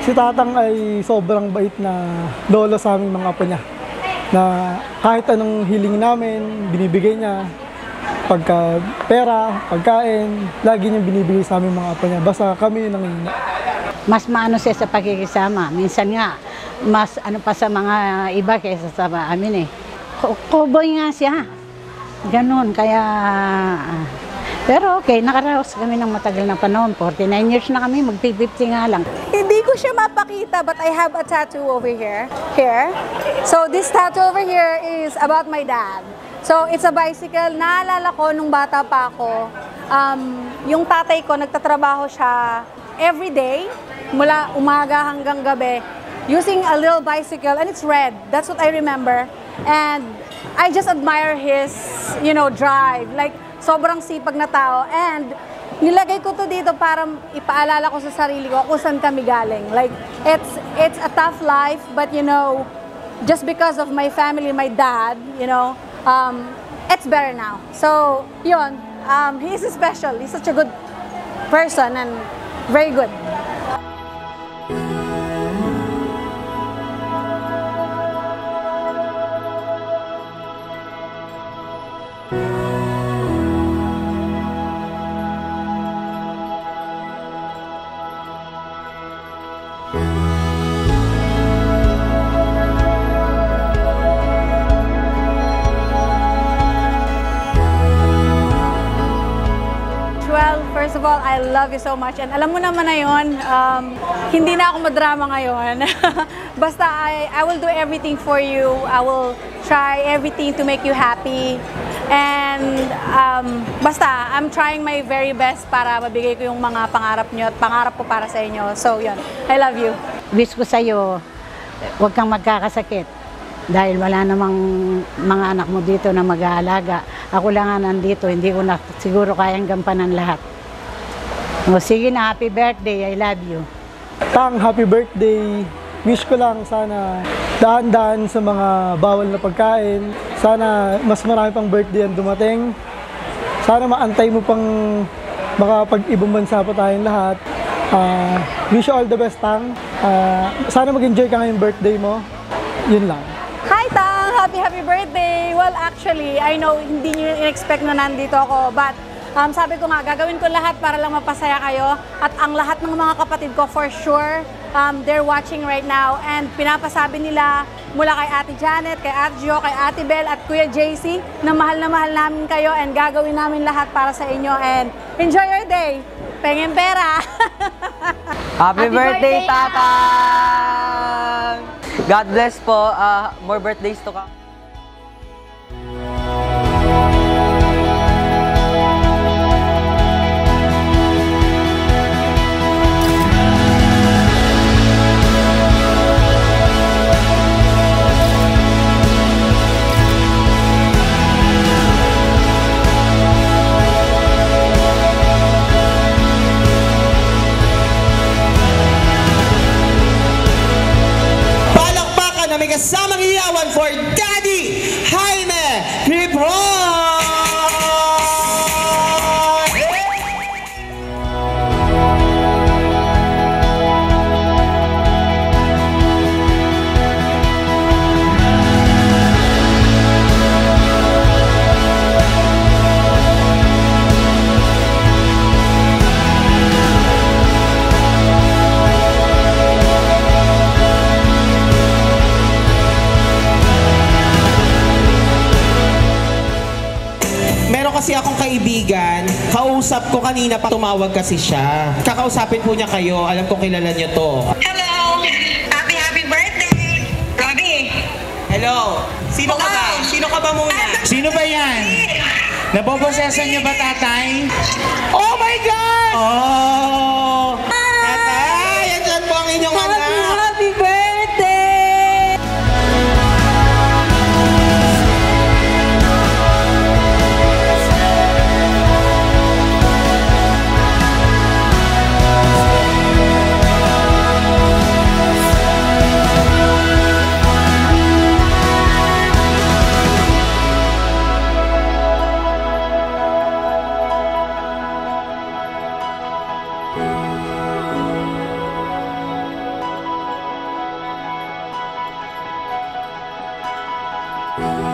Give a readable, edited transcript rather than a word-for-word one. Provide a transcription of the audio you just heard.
Si Tatang ay sobrang bait na lolo sa aming mga apo niya. Na kahit anong hiling namin, binibigay niya. Pagka pera, pagkain, lagi niyang binibigay sa aming mga apo niya. Basta kami yung nangihingi. Mas maano siya sa pakikisama. Minsan nga, mas ano pa sa mga iba kaysa sa amin eh. Cowboy nga siya. Ganon, kaya... Pero okay, nakaraos kami ng matagal na panahon. 49 years na kami, mag-50 nga lang. Hindi ko siya mapakita, but I have a tattoo over here. So this tattoo over here is about my dad. So it's a bicycle. Naalala ko nung bata pa ako, yung tatay ko nagtatrabaho siya every day, mula umaga hanggang gabi, using a little bicycle, and it's red. That's what I remember. And I just admire his, drive. Like, sobrang sipag na tao. And nilagay ko to dito para ipaalala ko sa sarili ko kung saan kami galing. Like, it's a tough life, but just because of my family, my dad, it's better now. So, yun, he's special. He's such a good person and very good. First of all, I love you so much. And alam mo naman na yun, hindi na ako madrama ngayon. Basta I will do everything for you. I will try everything to make you happy. And basta, I'm trying my very best para mabigay ko yung mga pangarap nyo at pangarap ko para sa inyo. So yun, I love you. Wish ko sa'yo, huwag kang magkakasakit. Dahil wala namang mga anak mo dito na mag-aalaga. Ako lang nga nandito, hindi ko na siguro kayang gampanan lahat. O sige na, happy birthday, I love you. Tang, happy birthday. Wish ko lang sana daan-daan sa mga bawal na pagkain. Sana mas marami pang birthday ang dumating. Sana maantay mo pang makapag-ibang bansa pa tayong lahat. Wish you all the best, Tang. Sana mag-enjoy ka ngayong birthday mo. Yun lang. Hi, Tang! Happy birthday! Well, actually, I know hindi nyo in-expect na nandito ako, but sabi ko nga, gagawin ko lahat para lang mapasaya kayo. At ang lahat ng mga kapatid ko, for sure, they're watching right now. And pinapasabi nila mula kay Ate Janet, kay Ate Jo, kay Ate Bel, at Kuya JC, na mahal namin kayo and gagawin namin lahat para sa inyo. And enjoy your day! Pengin pera! Happy birthday, Tatang! God bless po. More birthdays to come. May kasamang iyawan for Daddy Jaime Cripron! Kasi akong kaibigan, kausap ko kanina pa, tumawag kasi siya. Kakausapin po niya kayo, alam kong kilala niyo to. Hello! Happy birthday! Robbie! Hello! Sino ka ba? Sino ka ba muna? Sino ba yan? Nabobosesan niyo ba, tatay? Oh my God! Oh! Tatay! Andyan po ang inyong anak! Happy birthday! Bye!